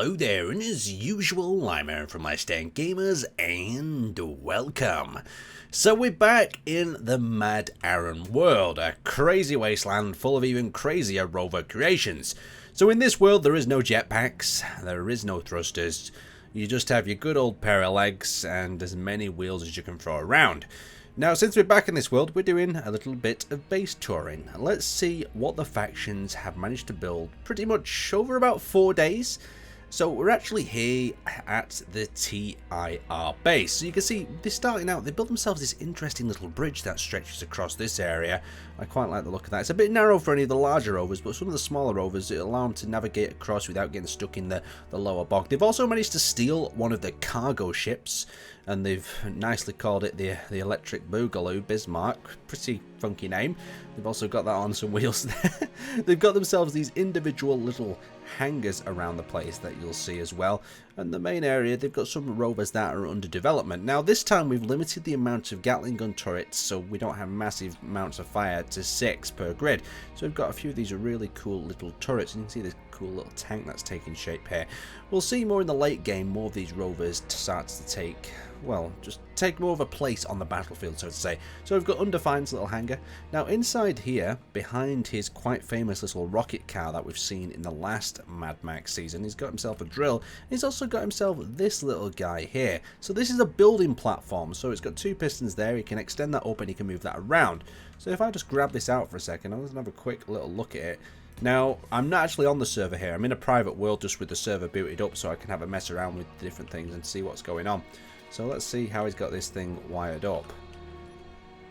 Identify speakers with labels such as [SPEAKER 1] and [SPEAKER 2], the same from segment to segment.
[SPEAKER 1] Hello there, and as usual, I'm Arron from Laststandgamers, and welcome. So we're back in the Mad Arron world, a crazy wasteland full of even crazier rover creations. So in this world there is no jetpacks, there is no thrusters, you just have your good old pair of legs and as many wheels as you can throw around. Now, since we're back in this world, we're doing a little bit of base touring. Let's see what the factions have managed to build pretty much over about 4 days. So we're actually here at the TIR base. So you can see they're starting out, they built themselves this interesting little bridge that stretches across this area. I quite like the look of that. It's a bit narrow for any of the larger rovers, but some of the smaller rovers, it'll allow them to navigate across without getting stuck in the lower bog. They've also managed to steal one of the cargo ships, and they've nicely called it the Electric Boogaloo, Bismarck. Pretty funky name. They've also got that on some wheels there. They've got themselves these individual little hangars around the place that you'll see as well. And the main area, they've got some rovers that are under development. Now this time we've limited the amount of Gatling gun turrets so we don't have massive amounts of fire to 6 per grid. So we've got a few of these really cool little turrets. You can see this cool little tank that's taking shape here. We'll see more in the late game, more of these rovers start to take, well, just take more of a place on the battlefield, so to say. So we've got Undefined's little hangar. Now inside here, behind his quite famous little rocket car that we've seen in the last Mad Max season, he's got himself a drill. He's also got himself this little guy here. So this is a building platform, so it's got 2 pistons there. He can extend that up and he can move that around. So if I just grab this out for a second, I'm just going to have a quick little look at it. Now, I'm not actually on the server here. I'm in a private world just with the server booted up so I can have a mess around with different things and see what's going on. So let's see how he's got this thing wired up.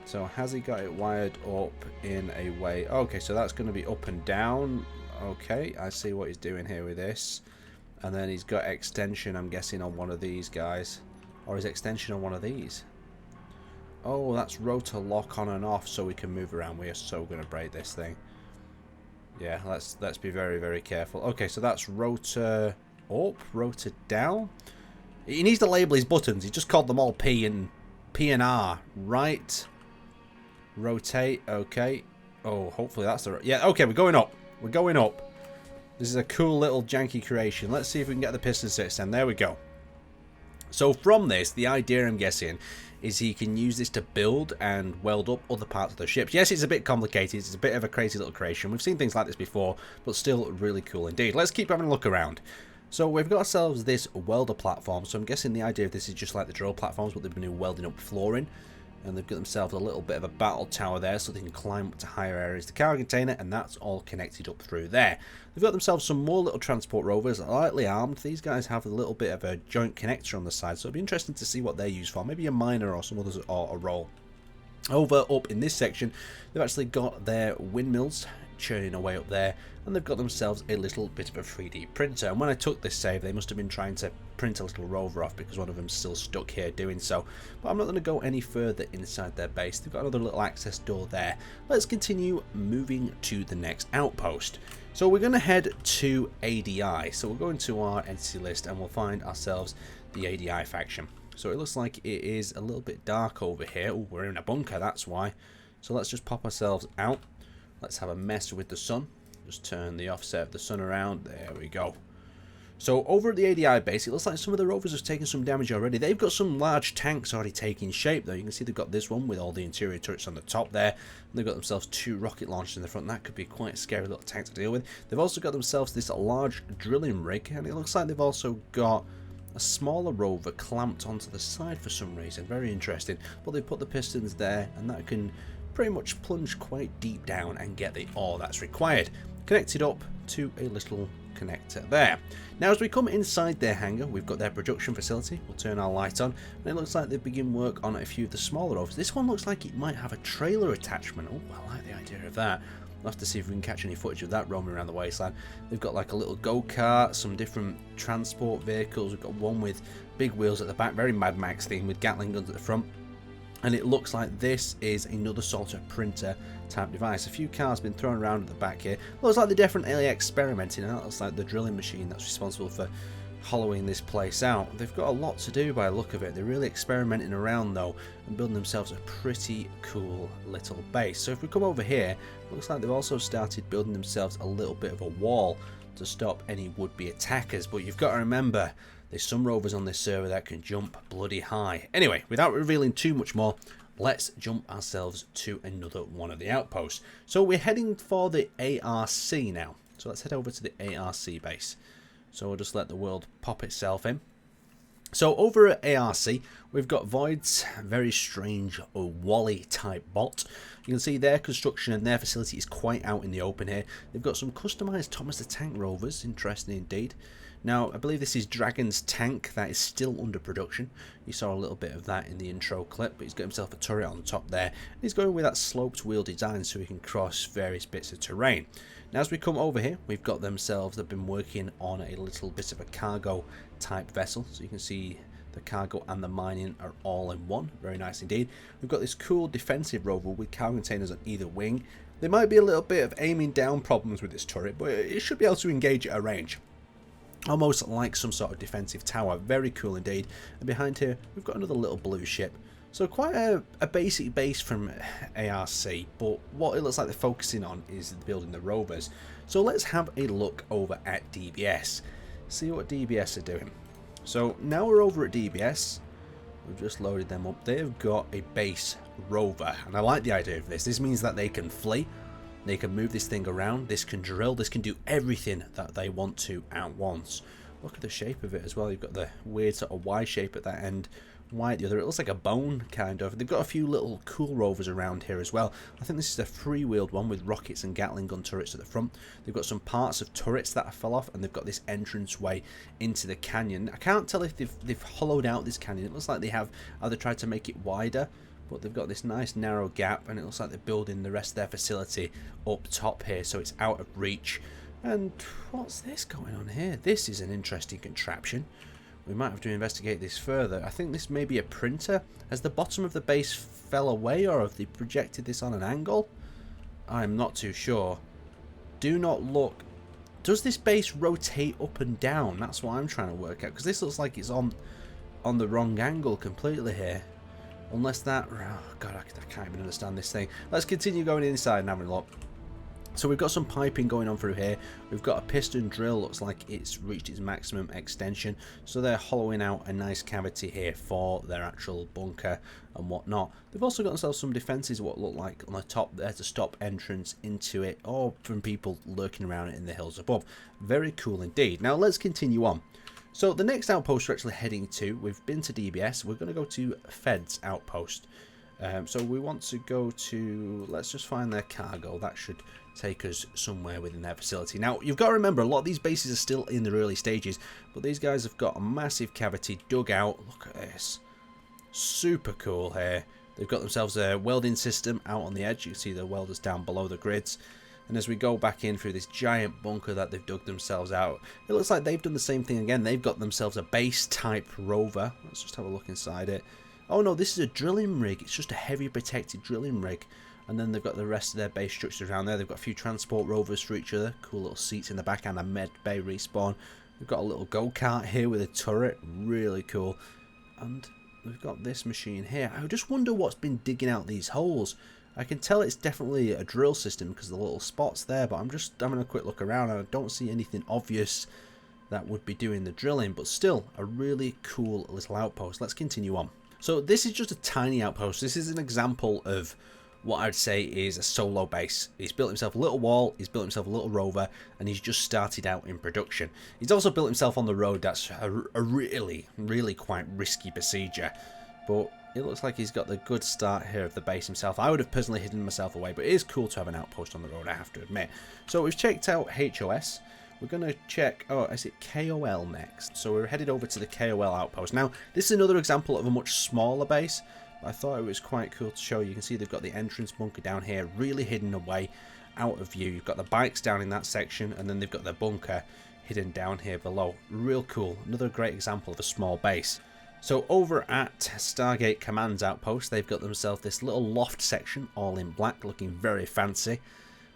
[SPEAKER 1] So has he got it wired up in a way? Okay, so that's going to be up and down. Okay, I see what he's doing here with this. And then he's got extension, I'm guessing, on one of these guys. Or is extension on one of these? Oh, that's rotor lock on and off so we can move around. We are so going to break this thing. Yeah, let's be very, very careful. Okay, so that's rotor up, rotor down. He needs to label his buttons. He just called them all P and R. Right. Rotate. Okay. Oh, hopefully that's the right. Yeah, okay, we're going up. We're going up. This is a cool little janky creation. Let's see if we can get the pistons to extend. There we go. So from this, the idea, I'm guessing, is he can use this to build and weld up other parts of the ship. Yes, it's a bit complicated. It's a bit of a crazy little creation. We've seen things like this before, but still really cool indeed. Let's keep having a look around. So we've got ourselves this welder platform. So I'm guessing the idea of this is just like the drill platforms, but they've been welding up flooring. And they've got themselves a little bit of a battle tower there so they can climb up to higher areas of the cargo container, and that's all connected up through there. They've got themselves some more little transport rovers, lightly armed. These guys have a little bit of a joint connector on the side, so it'll be interesting to see what they're used for. Maybe a miner or some others, or a role. Over up in this section, they've actually got their windmills churning away up there, and they've got themselves a little bit of a 3D printer. And when I took this save, they must have been trying to print a little rover off because one of them's still stuck here doing so. But I'm not going to go any further inside their base. They've got another little access door there. Let's continue moving to the next outpost. So we're going to head to ADI. So we'll go into our entity list and we'll find ourselves the ADI faction. So it looks like it is a little bit dark over here. Oh, we're in a bunker, that's why. So let's just pop ourselves out. Let's have a mess with the sun. Just turn the offset of the sun around. There we go. So over at the ADI base, it looks like some of the rovers have taken some damage already. They've got some large tanks already taking shape, though. You can see they've got this one with all the interior turrets on the top there. And they've got themselves 2 rocket launchers in the front. That could be quite a scary little tank to deal with. They've also got themselves this large drilling rig, and it looks like they've also got a smaller rover clamped onto the side for some reason. Very interesting. But they've put the pistons there, and that can pretty much plunge quite deep down and get the ore that's required. Connected up to a little connector there. Now as we come inside their hangar, we've got their production facility. We'll turn our light on, and it looks like they begin work on a few of the smaller rovers. This one looks like it might have a trailer attachment. Oh, I like the idea of that. We'll have to see if we can catch any footage of that roaming around the wasteland. They've got like a little go-kart, some different transport vehicles. We've got one with big wheels at the back, very Mad Max theme with Gatling guns at the front. And it looks like this is another sort of printer type device. A few cars been thrown around at the back here. Looks like they're definitely experimenting. And that looks like the drilling machine that's responsible for hollowing this place out. They've got a lot to do by the look of it. They're really experimenting around though and building themselves a pretty cool little base. So if we come over here, it looks like they've also started building themselves a little bit of a wall to stop any would-be attackers. But you've got to remember, there's some rovers on this server that can jump bloody high. Anyway, without revealing too much more, let's jump ourselves to another one of the outposts. So we're heading for the ARC now. So let's head over to the ARC base. So we'll just let the world pop itself in. So over at ARC, we've got Void's very strange Wally type bot. You can see their construction and their facility is quite out in the open here. They've got some customized Thomas the Tank Rovers, interesting indeed. Now, I believe this is Dragon's tank that is still under production. You saw a little bit of that in the intro clip, but he's got himself a turret on top there. He's going with that sloped wheel design so he can cross various bits of terrain. Now, as we come over here, we've got themselves, they've been working on a little bit of a cargo type vessel. So you can see the cargo and the mining are all in one. Very nice indeed. We've got this cool defensive rover with cargo containers on either wing. There might be a little bit of aiming down problems with this turret, but it should be able to engage at a range. Almost like some sort of defensive tower. Very cool indeed. And behind here, we've got another little blue ship. So quite a basic base from ARC, but what it looks like they're focusing on is building the rovers. So let's have a look over at DBS. See what DBS are doing. So now we're over at DBS. We've just loaded them up. They've got a base rover. And I like the idea of this. This means that they can flee. They can move this thing around, this can drill, this can do everything that they want to at once. Look at the shape of it as well. You've got the weird sort of Y shape at that end, Y at the other. It looks like a bone, kind of. They've got a few little cool rovers around here as well. I think this is a free-wheeled one with rockets and Gatling gun turrets at the front. They've got some parts of turrets that fell off, and they've got this entranceway into the canyon. I can't tell if they've hollowed out this canyon. It looks like they have either tried to make it wider, but they've got this nice narrow gap, and it looks like they're building the rest of their facility up top here, so it's out of reach. And what's this going on here? This is an interesting contraption. We might have to investigate this further. I think this may be a printer. Has the bottom of the base fell away, or have they projected this on an angle? I'm not too sure. Do not look. Does this base rotate up and down? That's what I'm trying to work out, because this looks like it's on the wrong angle completely here. Unless that... Oh, God, I can't even understand this thing. Let's continue going inside and having a look. So we've got some piping going on through here. We've got a piston drill. Looks like it's reached its maximum extension. So they're hollowing out a nice cavity here for their actual bunker and whatnot. They've also got themselves some defences, what look like on the top there to stop entrance into it, or from people lurking around it in the hills above. Very cool indeed. Now let's continue on. So the next outpost we're actually heading to, we've been to DBS, we're going to go to Fed's outpost. So we want to go to, let's just find their cargo, that should take us somewhere within their facility. Now you've got to remember, a lot of these bases are still in their early stages, but these guys have got a massive cavity dug out. Look at this, super cool here. They've got themselves a welding system out on the edge. You can see the welders down below the grids. And as we go back in through this giant bunker that they've dug themselves out, it looks like they've done the same thing again. They've got themselves a base type rover. Let's just have a look inside it. Oh no, this is a drilling rig. It's just a heavy protected drilling rig. And then they've got the rest of their base structures around there. They've got a few transport rovers for each other. Cool little seats in the back and a med bay respawn. We've got a little go-kart here with a turret. Really cool. And we've got this machine here. I just wonder what's been digging out these holes. I can tell it's definitely a drill system because of the little spots there, but I'm just having a quick look around and I don't see anything obvious that would be doing the drilling, but still a really cool little outpost. Let's continue on. So this is just a tiny outpost. This is an example of what I'd say is a solo base. He's built himself a little wall, he's built himself a little rover, and he's just started out in production. He's also built himself on the road. That's a really quite risky procedure, but it looks like he's got the good start here of the base himself. I would have personally hidden myself away, but it is cool to have an outpost on the road, I have to admit. So we've checked out HOS. We're going to check, oh, is it KOL next? So we're headed over to the KOL outpost. Now, this is another example of a much smaller base. I thought it was quite cool to show. You can see they've got the entrance bunker down here, really hidden away, out of view. You've got the bikes down in that section, and then they've got the bunker hidden down here below. Real cool. Another great example of a small base. So over at Stargate Command's outpost, they've got themselves this little loft section, all in black, looking very fancy.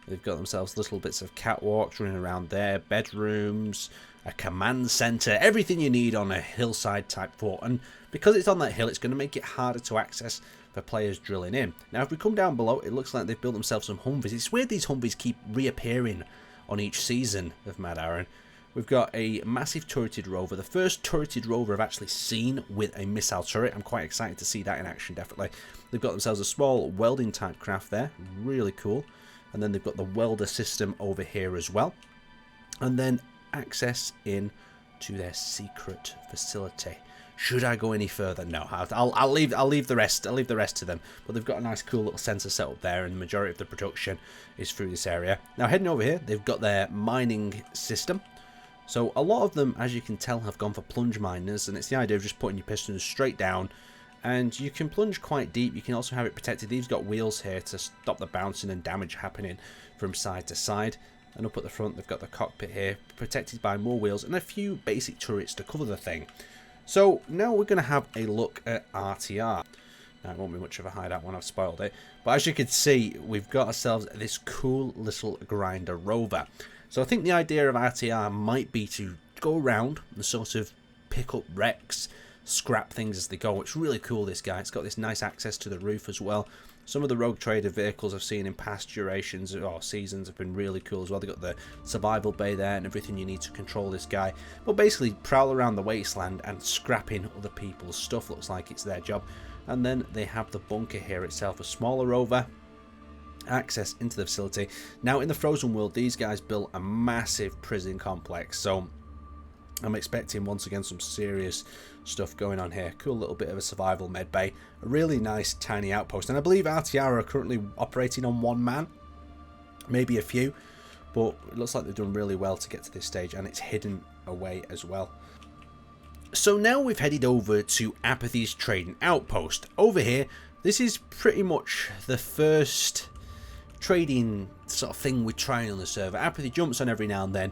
[SPEAKER 1] They've got themselves little bits of catwalks running around there, bedrooms, a command center, everything you need on a hillside type fort. And because it's on that hill, it's going to make it harder to access for players drilling in. Now, if we come down below, it looks like they've built themselves some Humvees. It's weird these Humvees keep reappearing on each season of Mad Arron. We've got a massive turreted rover, the first turreted rover I've actually seen with a missile turret. I'm quite excited to see that in action, definitely. They've got themselves a small welding type craft there, really cool. And then they've got the welder system over here as well. And then access in to their secret facility. Should I go any further? No, I'll leave the rest. I'll leave the rest to them. But they've got a nice, cool little sensor set up there, and the majority of the production is through this area. Now, heading over here, they've got their mining system. So a lot of them, as you can tell, have gone for plunge miners, and it's the idea of just putting your pistons straight down, and you can plunge quite deep. You can also have it protected. These got wheels here to stop the bouncing and damage happening from side to side. And up at the front, they've got the cockpit here, protected by more wheels and a few basic turrets to cover the thing. So now we're going to have a look at RTR. Now, it won't be much of a hideout when I've spoiled it, but as you can see, we've got ourselves this cool little grinder rover. So I think the idea of RTR might be to go around and sort of pick up wrecks, scrap things as they go. It's really cool, this guy. It's got this nice access to the roof as well. Some of the Rogue Trader vehicles I've seen in past durations or seasons have been really cool as well. They've got the survival bay there and everything you need to control this guy. But basically, prowl around the wasteland and scrapping other people's stuff. Looks like it's their job. And then they have the bunker here itself, a smaller rover. Access into the facility. Now, in the Frozen world, these guys built a massive prison complex. So I'm expecting once again some serious stuff going on here. Cool little bit of a survival med bay. A really nice tiny outpost. And I believe RTR are currently operating on one man. Maybe a few. But it looks like they've done really well to get to this stage. And it's hidden away as well. So now we've headed over to Apathy's trading outpost. Over here, this is pretty much the first trading sort of thing we're trying on the server. Apathy jumps on every now and then,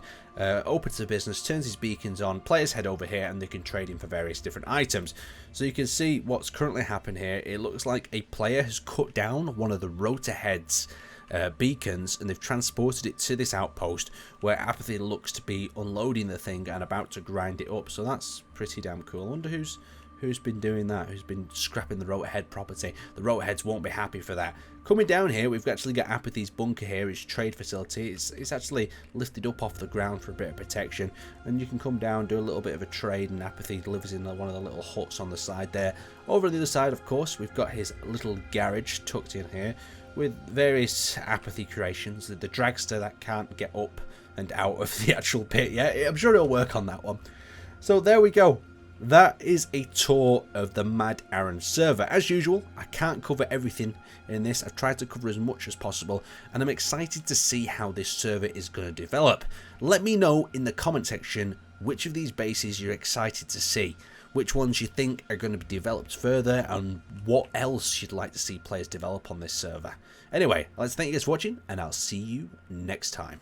[SPEAKER 1] opens the business, turns his beacons on, players head over here and they can trade in for various different items. So you can see what's currently happened here. It looks like a player has cut down one of the rotor heads beacons and they've transported it to this outpost where Apathy looks to be unloading the thing and about to grind it up. So that's pretty damn cool. I wonder who's been doing that, who's been scrapping the rotorhead property. The rotorheads won't be happy for that. Coming down here, we've actually got Apathy's bunker here, his trade facility. It's actually lifted up off the ground for a bit of protection, and you can come down, do a little bit of a trade, and Apathy lives in one of the little huts on the side there. Over on the other side, of course, we've got his little garage tucked in here with various Apathy creations. The dragster that can't get up and out of the actual pit yet. I'm sure he'll work on that one. So there we go. That is a tour of the Mad Arron server. As usual, I can't cover everything in this. I've tried to cover as much as possible, and I'm excited to see how this server is going to develop. Let me know in the comment section which of these bases you're excited to see, which ones you think are going to be developed further, and what else you'd like to see players develop on this server. Anyway, let's thank you guys for watching, and I'll see you next time.